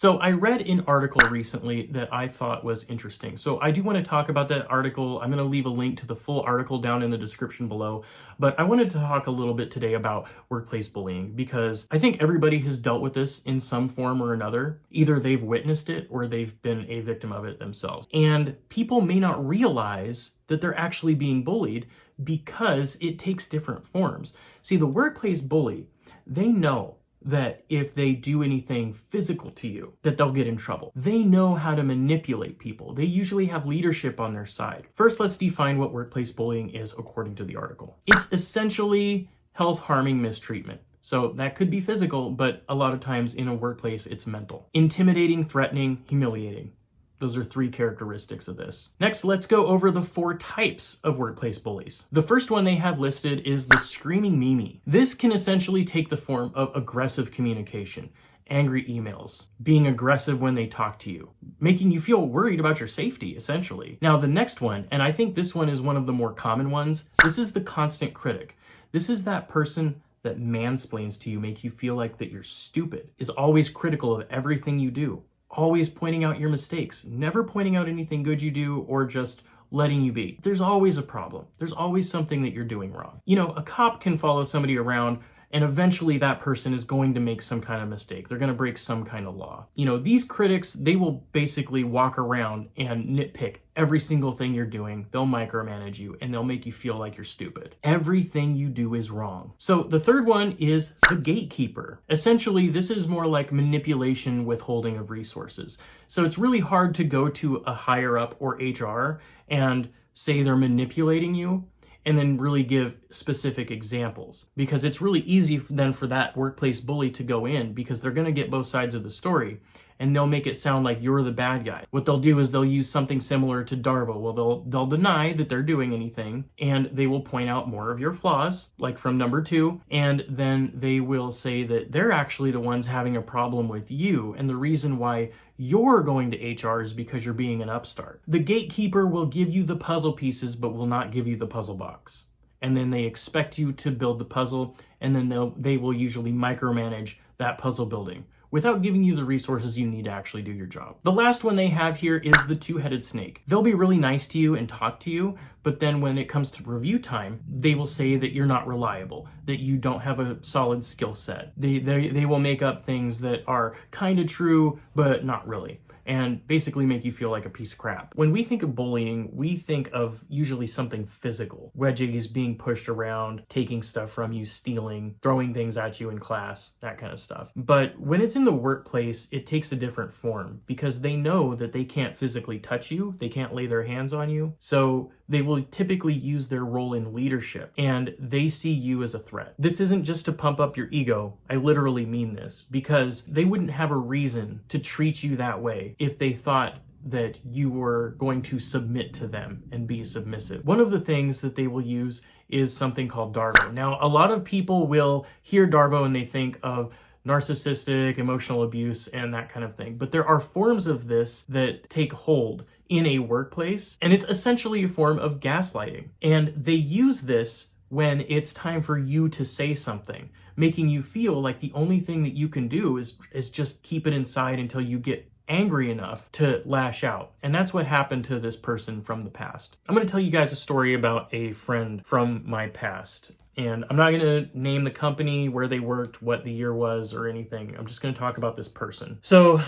So I read an article recently that I thought was interesting. So I do want to talk about that article. I'm going to leave a link to the full article down in the description below. But I wanted to talk a little bit today about workplace bullying because I think everybody has dealt with this in some form or another. Either they've witnessed it or they've been a victim of it themselves. And people may not realize that they're actually being bullied because it takes different forms. See, the workplace bully, they know that if they do anything physical to you, that they'll get in trouble. They know how to manipulate people. They usually have leadership on their side. First, let's define what workplace bullying is according to the article. It's essentially health-harming mistreatment. So that could be physical, but a lot of times in a workplace, it's mental. Intimidating, threatening, humiliating. Those are 3 characteristics of this. Next, let's go over the 4 types of workplace bullies. The first one they have listed is the screaming Mimi. This can essentially take the form of aggressive communication, angry emails, being aggressive when they talk to you, making you feel worried about your safety, essentially. Now, the next one, and I think this one is one of the more common ones, this is the constant critic. This is that person that mansplains to you, make you feel like that you're stupid, is always critical of everything you do. Always pointing out your mistakes, never pointing out anything good you do or just letting you be. There's always a problem. There's always something that you're doing wrong. You know, a cop can follow somebody around and eventually that person is going to make some kind of mistake. They're going to break some kind of law. You know, these critics, they will basically walk around and nitpick every single thing you're doing. They'll micromanage you and they'll make you feel like you're stupid. Everything you do is wrong. So the third one is the gatekeeper. Essentially, this is more like manipulation, withholding of resources. So it's really hard to go to a higher up or HR and say they're manipulating you and then really give specific examples, because it's really easy then for that workplace bully to go in because they're going to get both sides of the story and they'll make it sound like you're the bad guy. What they'll do is they'll use something similar to DARVO. Well, they'll deny that they're doing anything and they will point out more of your flaws, like from number 2, and then they will say that they're actually the ones having a problem with you, and the reason why you're going to HR is because you're being an upstart. The gatekeeper will give you the puzzle pieces but will not give you the puzzle box. And then they expect you to build the puzzle, and then they will usually micromanage that puzzle building without giving you the resources you need to actually do your job. The last one they have here is the 2-headed snake. They'll be really nice to you and talk to you, but then when it comes to review time, they will say that you're not reliable, that you don't have a solid skill set. They will make up things that are kind of true, but not really, and basically make you feel like a piece of crap. When we think of bullying, we think of usually something physical. Wedgies, being pushed around, taking stuff from you, stealing, throwing things at you in class, that kind of stuff. But when it's in the workplace, it takes a different form because they know that they can't physically touch you, they can't lay their hands on you, so they will typically use their role in leadership, and they see you as a threat. This isn't just to pump up your ego. I literally mean this, because they wouldn't have a reason to treat you that way if they thought that you were going to submit to them and be submissive. One of the things that they will use is something called DARVO. Now, a lot of people will hear DARVO and they think of narcissistic, emotional abuse, and that kind of thing. But there are forms of this that take hold in a workplace, and it's essentially a form of gaslighting. And they use this when it's time for you to say something, making you feel like the only thing that you can do is just keep it inside until you get angry enough to lash out. And that's what happened to this person from the past. I'm going to tell you guys a story about a friend from my past. And I'm not going to name the company, where they worked, what the year was, or anything. I'm just going to talk about this person. So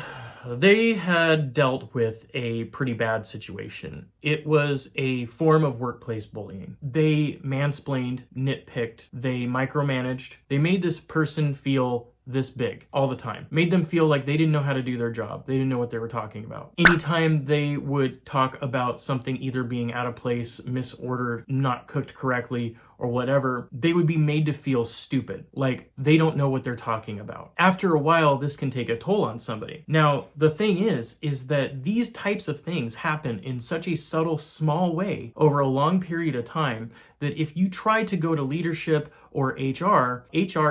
they had dealt with a pretty bad situation. It was a form of workplace bullying. They mansplained, nitpicked, they micromanaged. They made this person feel this big all the time. Made them feel like they didn't know how to do their job. They didn't know what they were talking about. Anytime they would talk about something either being out of place, misordered, not cooked correctly, or whatever, they would be made to feel stupid, like they don't know what they're talking about. After a while, this can take a toll on somebody. Now, the thing is that these types of things happen in such a subtle, small way over a long period of time that if you try to go to leadership or HR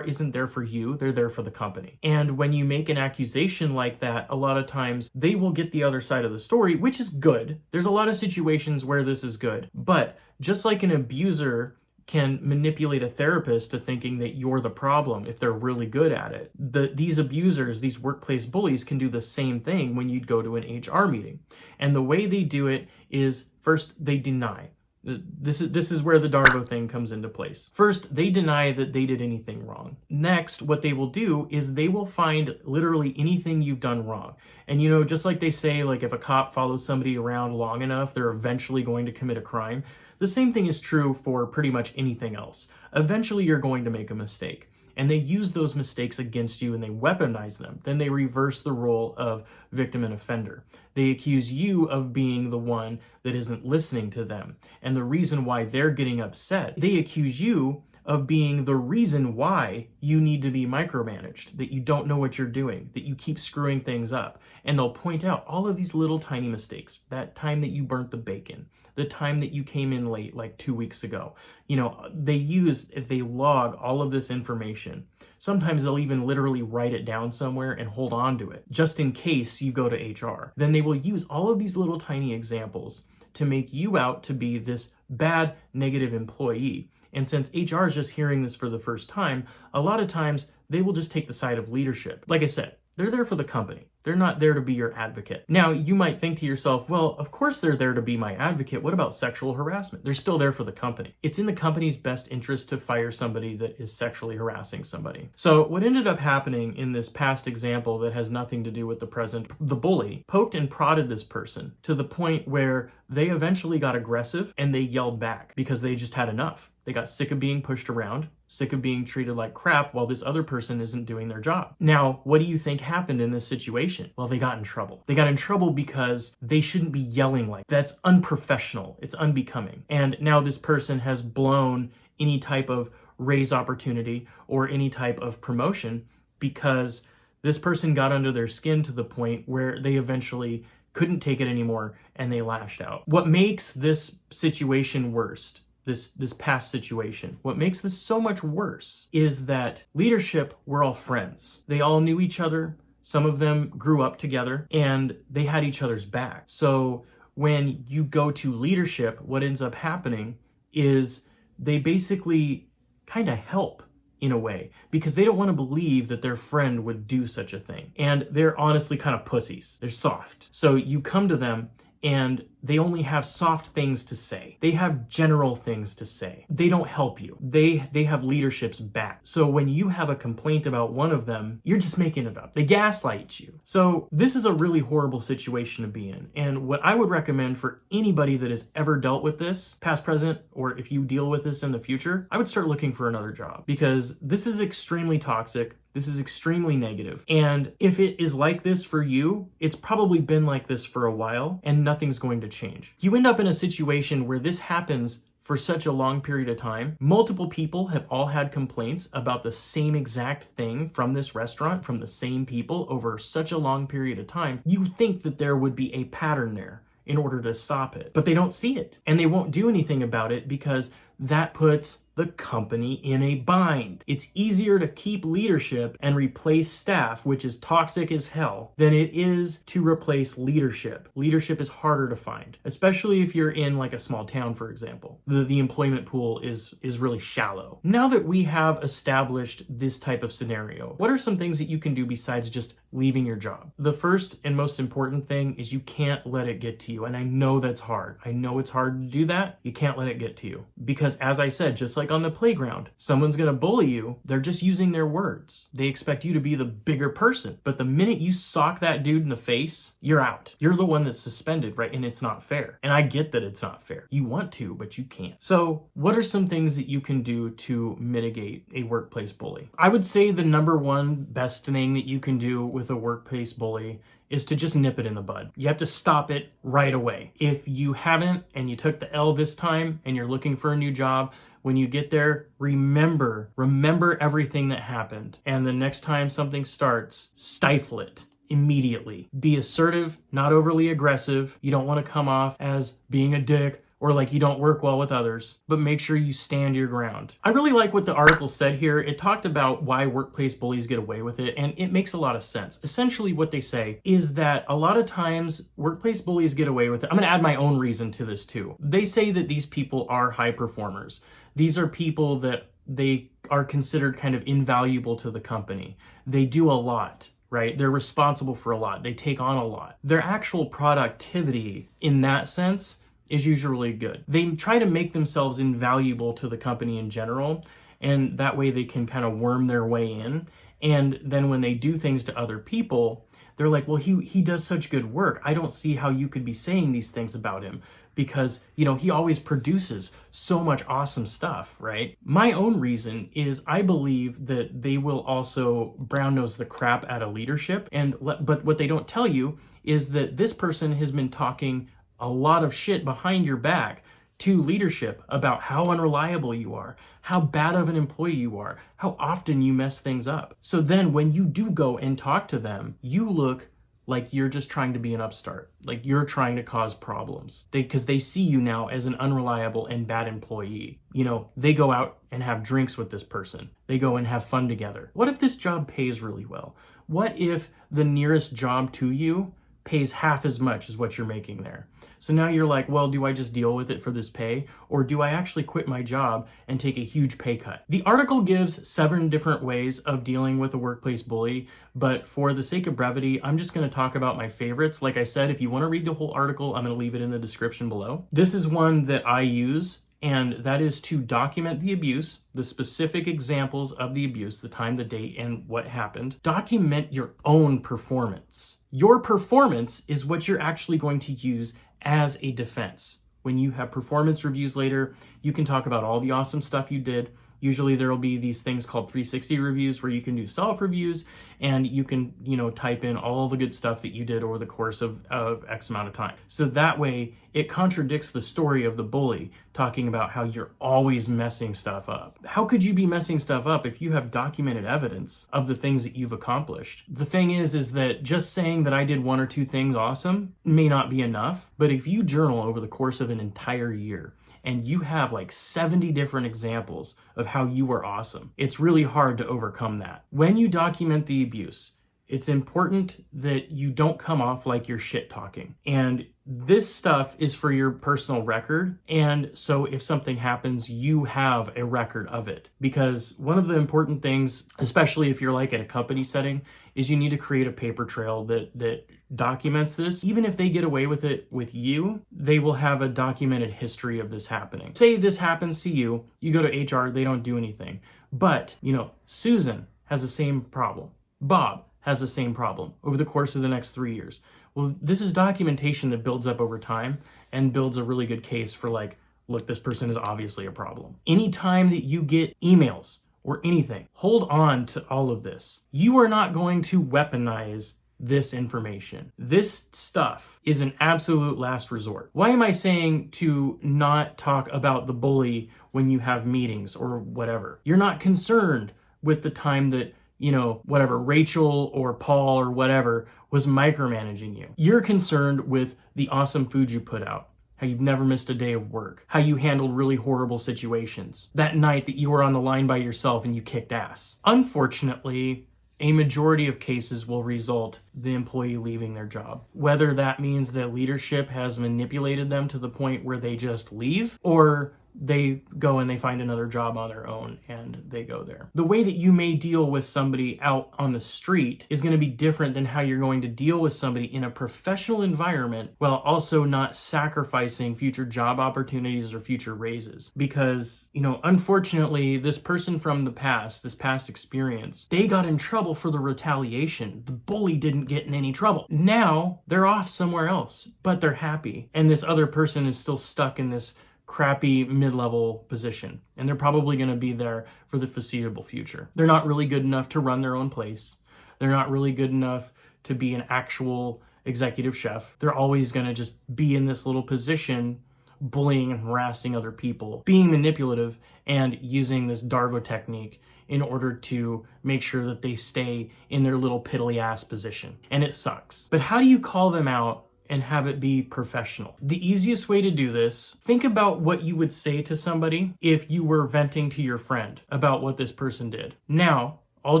isn't there for you, they're there for the company. And when you make an accusation like that, a lot of times they will get the other side of the story, which is good. There's a lot of situations where this is good. But just like an abuser can manipulate a therapist to thinking that you're the problem if they're really good at it. These abusers, these workplace bullies, can do the same thing when you'd go to an HR meeting. And the way they do it is, first, they deny. This is where the DARVO thing comes into place. First, they deny that they did anything wrong. Next, what they will do is they will find literally anything you've done wrong. And just like they say, like if a cop follows somebody around long enough, they're eventually going to commit a crime. The same thing is true for pretty much anything else. Eventually, you're going to make a mistake. And they use those mistakes against you and they weaponize them. Then they reverse the role of victim and offender. They accuse you of being the one that isn't listening to them. And the reason why they're getting upset, they accuse you of being the reason why you need to be micromanaged, that you don't know what you're doing, that you keep screwing things up. And they'll point out all of these little tiny mistakes. That time that you burnt the bacon, the time that you came in late like 2 weeks ago. They log all of this information. Sometimes they'll even literally write it down somewhere and hold on to it, just in case you go to HR. Then they will use all of these little tiny examples to make you out to be this bad, negative employee. And since HR is just hearing this for the first time, a lot of times they will just take the side of leadership. Like I said, they're there for the company. They're not there to be your advocate. Now, you might think to yourself, well, of course they're there to be my advocate. What about sexual harassment? They're still there for the company. It's in the company's best interest to fire somebody that is sexually harassing somebody. So what ended up happening in this past example that has nothing to do with the present, the bully poked and prodded this person to the point where they eventually got aggressive and they yelled back because they just had enough. They got sick of being pushed around, sick of being treated like crap while this other person isn't doing their job. Now, what do you think happened in this situation? Well, they got in trouble. They got in trouble because they shouldn't be yelling like that. That's unprofessional. It's unbecoming. And now this person has blown any type of raise opportunity or any type of promotion because this person got under their skin to the point where they eventually couldn't take it anymore and they lashed out. What makes this situation worse, this past situation, what makes this so much worse is that leadership were all friends. They all knew each other. Some of them grew up together and they had each other's back. So when you go to leadership, what ends up happening is they basically kind of help in a way because they don't want to believe that their friend would do such a thing. And they're honestly kind of pussies. They're soft. So you come to them and they only have soft things to say. They have general things to say. They don't help you. They have leadership's back. So when you have a complaint about one of them, you're just making it up. They gaslight you. So this is a really horrible situation to be in. And what I would recommend for anybody that has ever dealt with this, past, present, or if you deal with this in the future, I would start looking for another job because this is extremely toxic. This is extremely negative. And if it is like this for you, it's probably been like this for a while and nothing's going to change. You end up in a situation where this happens for such a long period of time. Multiple people have all had complaints about the same exact thing from this restaurant, from the same people over such a long period of time. You think that there would be a pattern there in order to stop it, but they don't see it and they won't do anything about it because that puts the company in a bind. It's easier to keep leadership and replace staff, which is toxic as hell, than it is to replace leadership. Leadership is harder to find, especially if you're in like a small town, for example. The employment pool is really shallow. Now that we have established this type of scenario, what are some things that you can do besides just leaving your job? The first and most important thing is you can't let it get to you. And I know that's hard. I know it's hard to do that. You can't let it get to you. Because as I said, just like on the playground, someone's gonna bully you. They're just using their words. They expect you to be the bigger person. But the minute you sock that dude in the face, you're out. You're the one that's suspended, right? And it's not fair. And I get that it's not fair. You want to, but you can't. So what are some things that you can do to mitigate a workplace bully? I would say the number one best thing that you can do with a workplace bully is to just nip it in the bud. You have to stop it right away. If you haven't and you took the L this time and you're looking for a new job, when you get there, remember everything that happened. And the next time something starts, stifle it immediately. Be assertive, not overly aggressive. You don't want to come off as being a dick or like you don't work well with others, but make sure you stand your ground. I really like what the article said here. It talked about why workplace bullies get away with it, and it makes a lot of sense. Essentially what they say is that a lot of times workplace bullies get away with it. I'm going to add my own reason to this too. They say that these people are high performers. These are people that they are considered kind of invaluable to the company. They do a lot, right? They're responsible for a lot. They take on a lot. Their actual productivity in that sense is usually good. They try to make themselves invaluable to the company in general, and that way they can kind of worm their way in. And then when they do things to other people, they're like, well, he does such good work. I don't see how you could be saying these things about him because, you know, he always produces so much awesome stuff, right? My own reason is I believe that they will also brown nose the crap out of leadership. But what they don't tell you is that this person has been talking a lot of shit behind your back to leadership about how unreliable you are, how bad of an employee you are, how often you mess things up. So then when you do go and talk to them, you look like you're just trying to be an upstart, like you're trying to cause problems. Because they see you now as an unreliable and bad employee. You know, they go out and have drinks with this person. They go and have fun together. What if this job pays really well? What if the nearest job to you pays half as much as what you're making there? So now you're like, well, do I just deal with it for this pay? Or do I actually quit my job and take a huge pay cut? The article gives 7 different ways of dealing with a workplace bully, but for the sake of brevity, I'm just going to talk about my favorites. Like I said, if you want to read the whole article, I'm going to leave it in the description below. This is one that I use, and that is to document the abuse, the specific examples of the abuse, the time, the date, and what happened. Document your own performance. Your performance is what you're actually going to use as a defense. When you have performance reviews later, you can talk about all the awesome stuff you did. Usually there will be these things called 360 reviews where you can do self-reviews and you can, you know, type in all the good stuff that you did over the course of X amount of time. So that way it contradicts the story of the bully talking about how you're always messing stuff up. How could you be messing stuff up if you have documented evidence of the things that you've accomplished? The thing is that just saying that I did 1 or 2 things awesome may not be enough, but if you journal over the course of an entire year, and you have like 70 different examples of how you were awesome, it's really hard to overcome that. When you document the abuse, it's important that you don't come off like you're shit talking. And this stuff is for your personal record. And so if something happens, you have a record of it. Because one of the important things, especially if you're like at a company setting, is you need to create a paper trail that documents this. Even if they get away with it with you, they will have a documented history of this happening. Say this happens to you, you go to HR, they don't do anything. But, you know, Susan has the same problem. Bob has the same problem over the course of the next 3 years. Well, this is documentation that builds up over time and builds a really good case for like, look, this person is obviously a problem. Anytime that you get emails or anything, hold on to all of this. You are not going to weaponize this information. This stuff is an absolute last resort. Why am I saying to not talk about the bully when you have meetings or whatever? You're not concerned with the time that, you know, whatever, Rachel or Paul or whatever was micromanaging you. You're concerned with the awesome food you put out, how you've never missed a day of work, how you handled really horrible situations, that night that you were on the line by yourself and you kicked ass. Unfortunately, a majority of cases will result the employee leaving their job. Whether that means that leadership has manipulated them to the point where they just leave, or they go and they find another job on their own and they go there. The way that you may deal with somebody out on the street is going to be different than how you're going to deal with somebody in a professional environment while also not sacrificing future job opportunities or future raises. Because, you know, unfortunately, this person from the past, this past experience, they got in trouble for the retaliation. The bully didn't get in any trouble. Now they're off somewhere else, but they're happy. And this other person is still stuck in this crappy mid-level position, and they're probably going to be there for the foreseeable future. They're not really good enough to run their own place. They're not really good enough to be an actual executive chef. They're always going to just be in this little position, bullying and harassing other people, being manipulative, and using this DARVO technique in order to make sure that they stay in their little piddly ass position. And it sucks. But how do you call them out and have it be professional. The easiest way to do this, think about what you would say to somebody if you were venting to your friend about what this person did. Now, all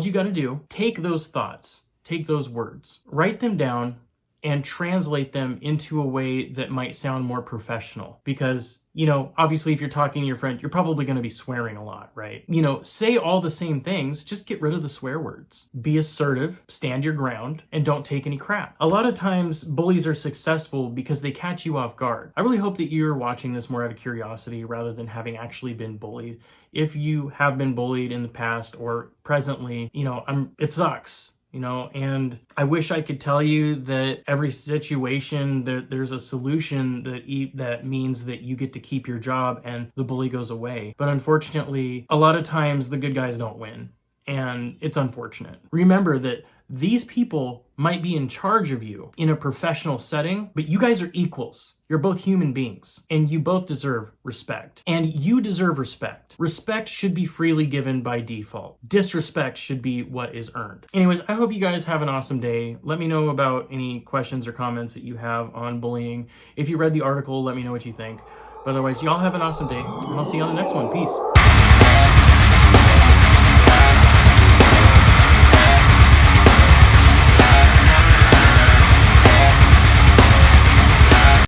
you got to do, take those thoughts, take those words, write them down, and translate them into a way that might sound more professional. Because, you know, obviously if you're talking to your friend, you're probably going to be swearing a lot, right? You know, say all the same things, just get rid of the swear words. Be assertive, stand your ground, and don't take any crap. A lot of times bullies are successful because they catch you off guard. I really hope that you're watching this more out of curiosity rather than having actually been bullied. If you have been bullied in the past or presently, you know, it sucks. You know, and I wish I could tell you that every situation there's a solution that means that you get to keep your job and the bully goes away. But unfortunately, a lot of times the good guys don't win, and it's unfortunate. Remember that these people might be in charge of you in a professional setting, but you guys are equals. You're both human beings, and you both deserve respect. And you deserve respect. Respect should be freely given by default. Disrespect should be what is earned. Anyways, I hope you guys have an awesome day. Let me know about any questions or comments that you have on bullying. If you read the article, let me know what you think. But otherwise, y'all have an awesome day, and I'll see you on the next one. Peace.